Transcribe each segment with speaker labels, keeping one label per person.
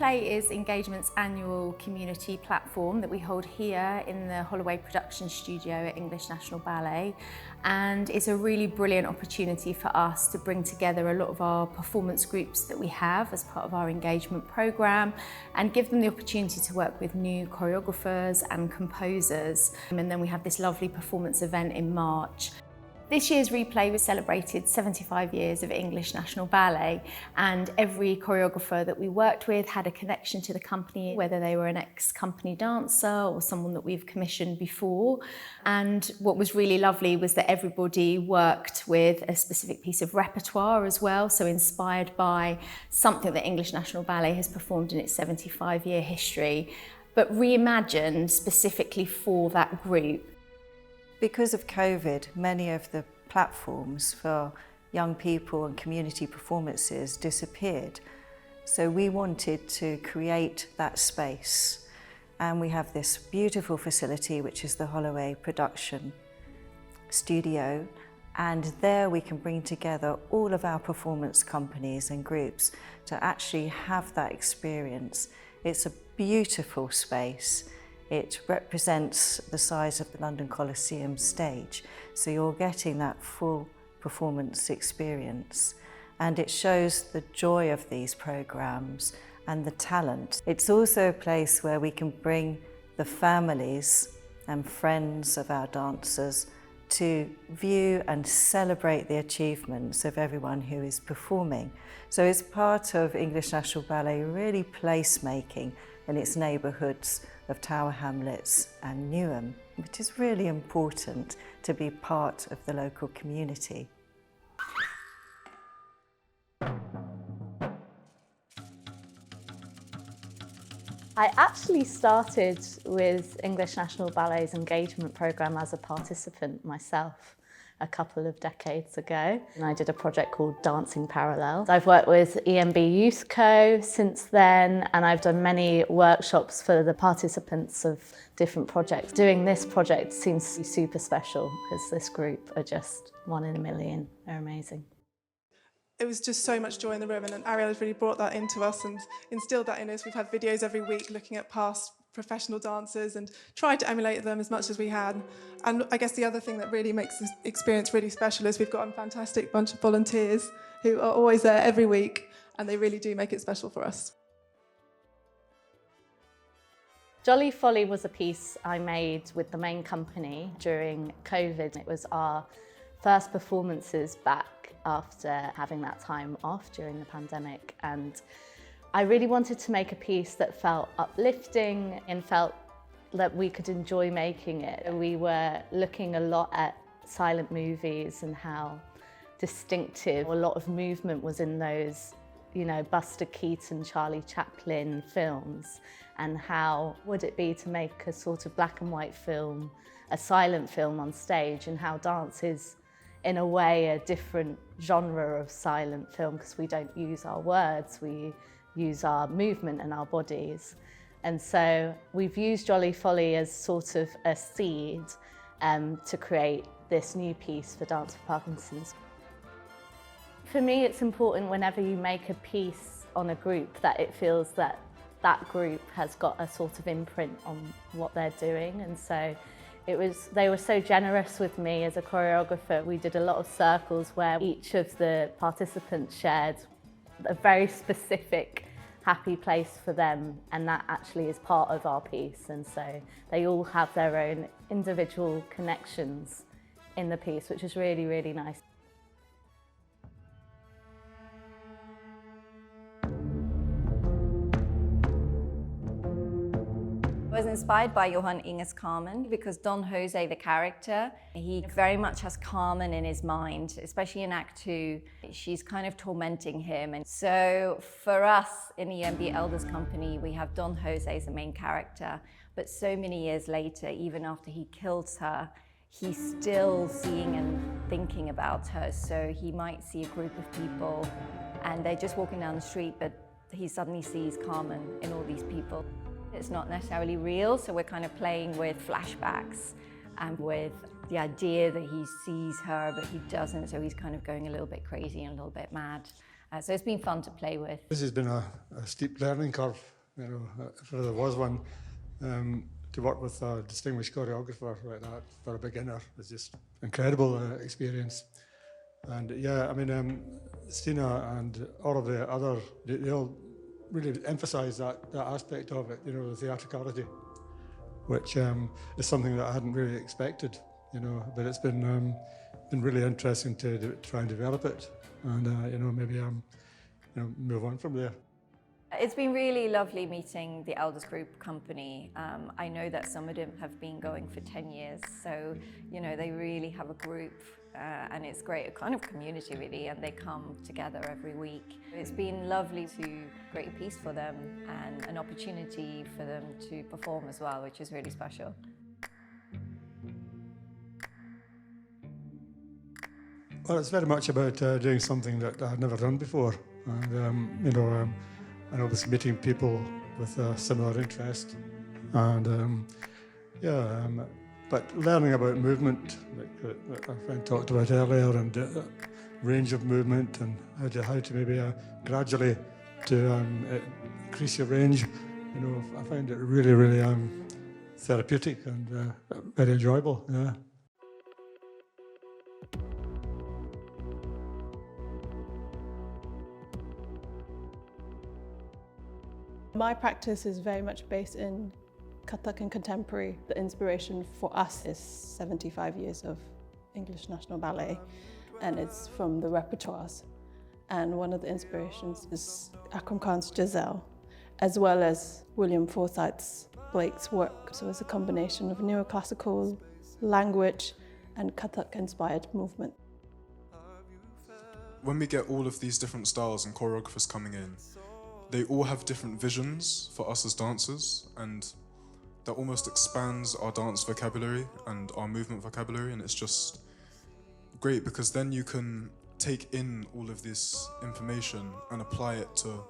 Speaker 1: Replay is Engagement's annual community platform that we hold here in the Holloway production studio at English National Ballet, and it's a really brilliant opportunity for us to bring together a lot of our performance groups that we have as part of our engagement programme and give them the opportunity to work with new choreographers and composers. And then we have this lovely performance event in March. This year's Replay was celebrated 75 years of English National Ballet, and every choreographer that we worked with had a connection to the company, whether they were an ex-company dancer or someone that we've commissioned before. And what was really lovely was that everybody worked with a specific piece of repertoire as well, so inspired by something that English National Ballet has performed in its 75-year history, but reimagined specifically for that group.
Speaker 2: Because of COVID, many of the platforms for young people and community performances disappeared. So we wanted to create that space. And we have this beautiful facility, which is the Holloway production studio. And there we can bring together all of our performance companies and groups to actually have that experience. It's a beautiful space. It represents the size of the London Coliseum stage, so you're getting that full performance experience. And it shows the joy of these programmes and the talent. It's also a place where we can bring the families and friends of our dancers to view and celebrate the achievements of everyone who is performing. So it's part of English National Ballet really placemaking in its neighbourhoods of Tower Hamlets and 𝗬𝗓𝗡, which is really important to be part of the local community.
Speaker 3: I actually started with English National Ballet's engagement programme as a participant myself a couple of decades ago. And I did a project called Dancing Parallels. I've worked with ENB YouthCo since then, and I've done many workshops for the participants of different projects. Doing this project seems super special because this group are just one in a million. They're amazing.
Speaker 4: It was just so much joy in the room, and Ariel has really brought that into us and instilled that in us. We've had videos every week looking at past professional dancers and tried to emulate them as much as we had. And I guess the other thing that really makes this experience really special is we've got a fantastic bunch of volunteers who are always there every week, and they really do make it special for us.
Speaker 3: Jolly Folly was a piece I made with the main company during COVID. It was our first performances back after having that time off during the pandemic, and I really wanted to make a piece that felt uplifting and felt that we could enjoy making it. We were looking a lot at silent movies and how distinctive a lot of movement was in those, you know, Buster Keaton, Charlie Chaplin films, and how would it be to make a sort of black and white film, a silent film on stage, and how dance is in a way a different genre of silent film because we don't use our words, we use our movement and our bodies. And so we've used Jolly Folly as sort of a seed to create this new piece for Dance for Parkinson's. For me, it's important whenever you make a piece on a group that it feels that that group has got a sort of imprint on what they're doing. And so they were so generous with me as a choreographer. We did a lot of circles where each of the participants shared a very specific happy place for them, and that actually is part of our piece. And so they all have their own individual connections in the piece, which is really, really nice.
Speaker 5: I was inspired by 𝗬𝗓𝗡𝗡𝗘𝗗 because 𝗬𝗧𝗧𝗔𝗬, the character, he very much has Carmen in his mind, especially in Act 2. She's kind of tormenting him. And so for us in the ENB Elders Company, we have 𝗬𝗧𝗧𝗔𝗬 as the main character. But so many years later, even after he kills her, he's still seeing and thinking about her. So he might see a group of people and they're just walking down the street, but he suddenly sees Carmen in all these people. It's not necessarily real, so we're kind of playing with flashbacks and with the idea that he sees her, but he doesn't, so he's kind of going a little bit crazy and a little bit mad. So it's been fun to play with.
Speaker 6: This has been a steep learning curve if there was one. To work with a distinguished choreographer like that for a beginner was just incredible experience. And yeah, I mean, Stina and all of the other, they all really emphasise that aspect of it, the theatricality, which is something that I hadn't really expected, but it's been really interesting to try and develop it, and maybe move on from there.
Speaker 5: It's been really lovely meeting the Elders Group company. I know that some of them have been going for 10 years, so they really have a group, and it's great, a kind of community really, and they come together every week. It's been lovely to create a piece for them and an opportunity for them to perform as well, which is really special.
Speaker 6: Well, it's very much about doing something that I've never done before, and and obviously meeting people with a similar interest, and but learning about movement, like our friend talked about earlier, and range of movement, and how to maybe gradually to increase your range. I find it really, really therapeutic and very enjoyable. Yeah.
Speaker 7: My practice is very much based in 𝗬𝗡𝗘𝗘𝗗 and contemporary. The inspiration for us is 75 years of English National Ballet, and it's from the repertoires. And one of the inspirations is 𝗬𝗦𝗡𝗘𝗗𝗧𝗘𝗗, as well as 𝗬𝗧𝗔𝗬𝗧𝗘𝗗𝗏's work. So it's a combination of neoclassical language and 𝗬𝗏𝗃-inspired movement.
Speaker 8: When we get all of these different styles and choreographers coming in, they all have different visions for us as dancers, and that almost expands our dance vocabulary and our movement vocabulary, and it's just great because then you can take in all of this information and apply it to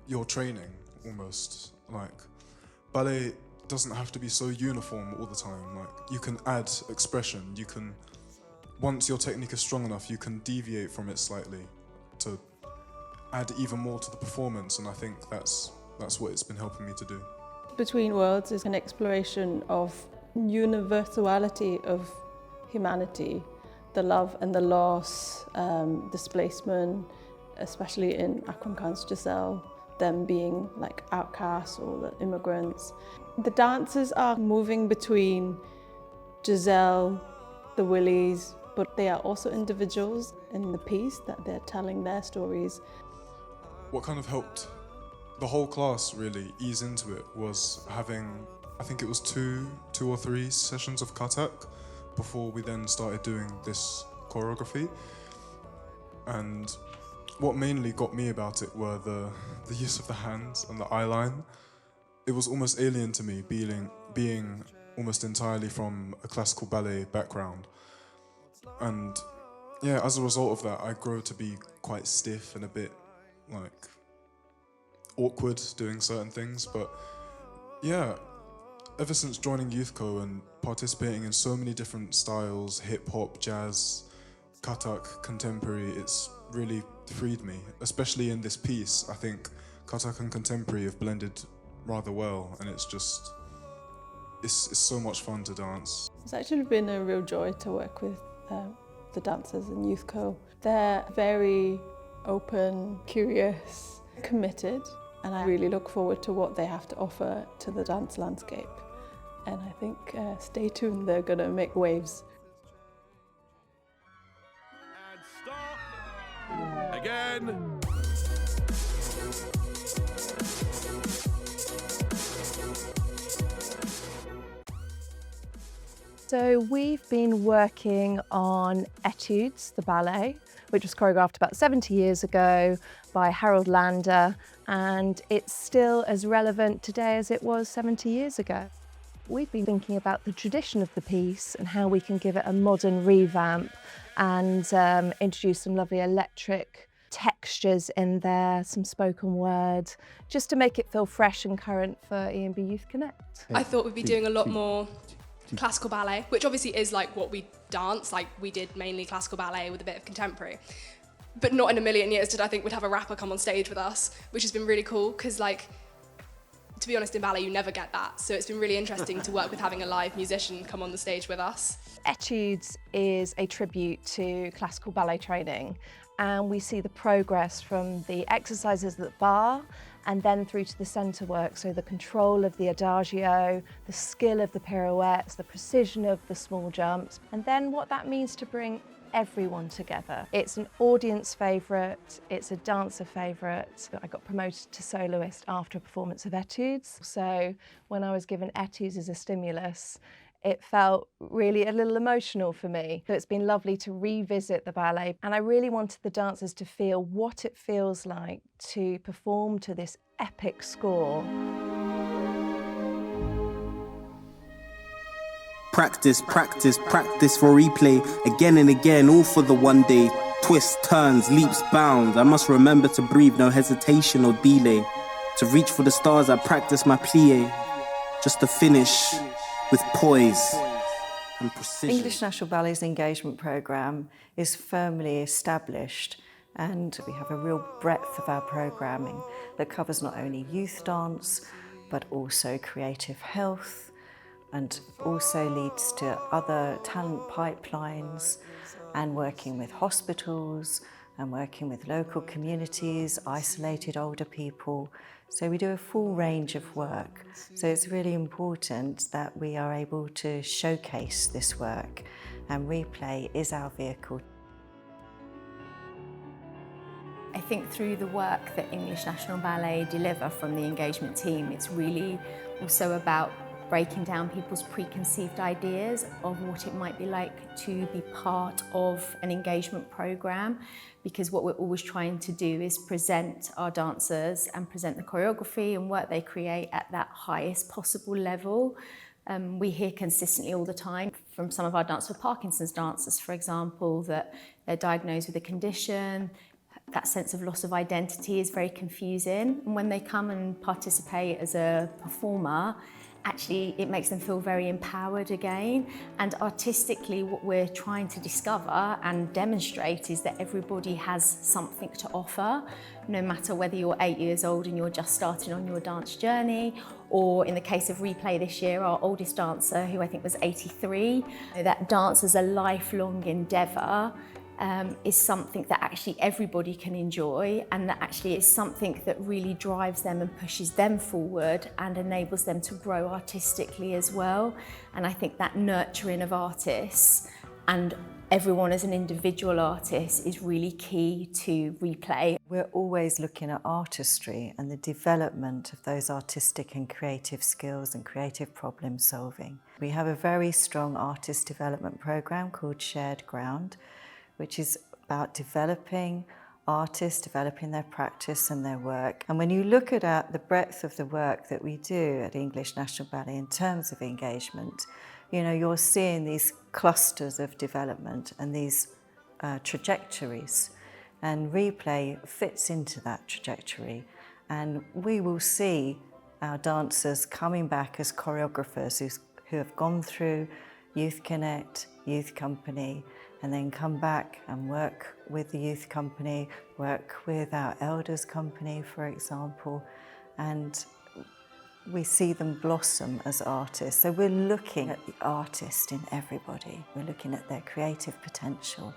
Speaker 8: your training almost. Like, ballet doesn't have to be so uniform all the time. Like, you can add expression, you can, once your technique is strong enough, you can deviate from it slightly to add even more to the performance, and I think that's what it's been helping me to do.
Speaker 7: Between Worlds is an exploration of universality of humanity, the love and the loss, displacement, especially in 𝗬𝗏𝗡𝗃𝗃𝗃𝗃, them being like outcasts or the immigrants. The dancers are moving between 𝗧𝗬𝗓, the Willies, but they are also individuals in the piece that they're telling their stories.
Speaker 8: What kind of helped the whole class really ease into it was having, I think it was two or three sessions of 𝗬𝗏𝗃𝗃 before we then started doing this choreography. And what mainly got me about it were the use of the hands and the eye line. It was almost alien to me, being almost entirely from a classical ballet background. And yeah, as a result of that, I grew to be quite stiff and a bit like awkward doing certain things. But yeah, ever since joining ENBYouthCo and participating in so many different styles, hip hop, jazz, 𝗬𝗏𝗃𝗃, contemporary, it's really freed me. Especially in this piece, I think 𝗬𝗏𝗃𝗃 and contemporary have blended rather well, and it's so much fun to dance.
Speaker 7: It's actually been a real joy to work with the dancers in ENBYouthCo. They're very open, curious, committed, and I really look forward to what they have to offer to the dance landscape. And I think, stay tuned, they're going to make waves.
Speaker 9: And stop! Again!
Speaker 10: So we've been working on Etudes, the ballet, which was choreographed about 70 years ago by Harold Lander, and it's still as relevant today as it was 70 years ago. We've been thinking about the tradition of the piece and how we can give it a modern revamp and introduce some lovely electric textures in there, some spoken word, just to make it feel fresh and current for ENB Youth Connect.
Speaker 11: I thought we'd be doing a lot more classical ballet, which obviously is like what we dance, like we did mainly classical ballet with a bit of contemporary. But not in a million years did I think we'd have a rapper come on stage with us, which has been really cool because like to be honest, in ballet you never get that. So it's been really interesting to work with having a live musician come on the stage with us.
Speaker 10: Etudes is a tribute to classical ballet training, and we see the progress from the exercises at the bar and then through to the centre work, so the control of the adagio, the skill of the pirouettes, the precision of the small jumps, and then what that means to bring everyone together. It's an audience favourite, it's a dancer favourite. I got promoted to soloist after a performance of Etudes, so when I was given Etudes as a stimulus, it felt really a little emotional for me. So it's been lovely to revisit the ballet, and I really wanted the dancers to feel what it feels like to perform to this epic score.
Speaker 12: Practice, practice, practice for replay, again and again, all for the one day. Twists, turns, leaps, bounds. I must remember to breathe, no hesitation or delay. To reach for the stars, I practice my plie, just to finish with poise and precision.
Speaker 2: English National Ballet's engagement programme is firmly established, and we have a real breadth of our programming that covers not only youth dance, but also creative health, and also leads to other talent pipelines and working with hospitals and working with local communities, isolated older people. So we do a full range of work. So it's really important that we are able to showcase this work, and Replay is our vehicle.
Speaker 1: I think through the work that English National Ballet deliver from the engagement team, it's really also about breaking down people's preconceived ideas of what it might be like to be part of an engagement programme, because what we're always trying to do is present our dancers and present the choreography and work they create at that highest possible level. We hear consistently all the time from some of our dancers, with Parkinson's dancers, for example, that they're diagnosed with a condition. That sense of loss of identity is very confusing. And when they come and participate as a performer, actually it makes them feel very empowered again. And artistically, what we're trying to discover and demonstrate is that everybody has something to offer, no matter whether you're 8 years old and you're just starting on your dance journey, or in the case of Replay this year, our oldest dancer, who I think was 83, that dance as a lifelong endeavour is something that actually everybody can enjoy, and that actually is something that really drives them and pushes them forward and enables them to grow artistically as well. And I think that nurturing of artists and everyone as an individual artist is really key to Replay.
Speaker 2: We're always looking at artistry and the development of those artistic and creative skills and creative problem solving. We have a very strong artist development programme called Shared Ground, which is about developing artists, developing their practice and their work. And when you look at the breadth of the work that we do at English National Ballet in terms of engagement, you know, you're seeing these clusters of development and these trajectories. And Replay fits into that trajectory. And we will see our dancers coming back as choreographers who have gone through Youth Connect, Youth Company, and then come back and work with the Youth Company, work with our Elders Company, for example, and we see them blossom as artists. So we're looking at the artist in everybody. We're looking at their creative potential,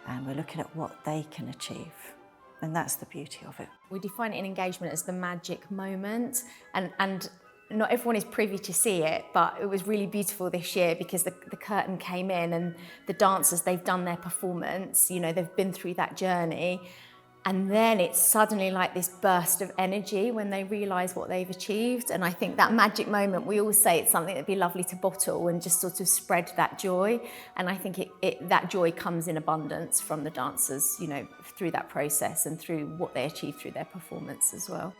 Speaker 2: and we're looking at what they can achieve. And that's the beauty of it.
Speaker 1: We define it in engagement as the magic moment, and not everyone is privy to see it, but it was really beautiful this year because the curtain came in and the dancers, they've done their performance, you know, they've been through that journey, and then it's suddenly like this burst of energy when they realise what they've achieved. And I think that magic moment, we always say it's something that'd be lovely to bottle and just sort of spread that joy. And I think that joy comes in abundance from the dancers, you know, through that process and through what they achieve through their performance as well.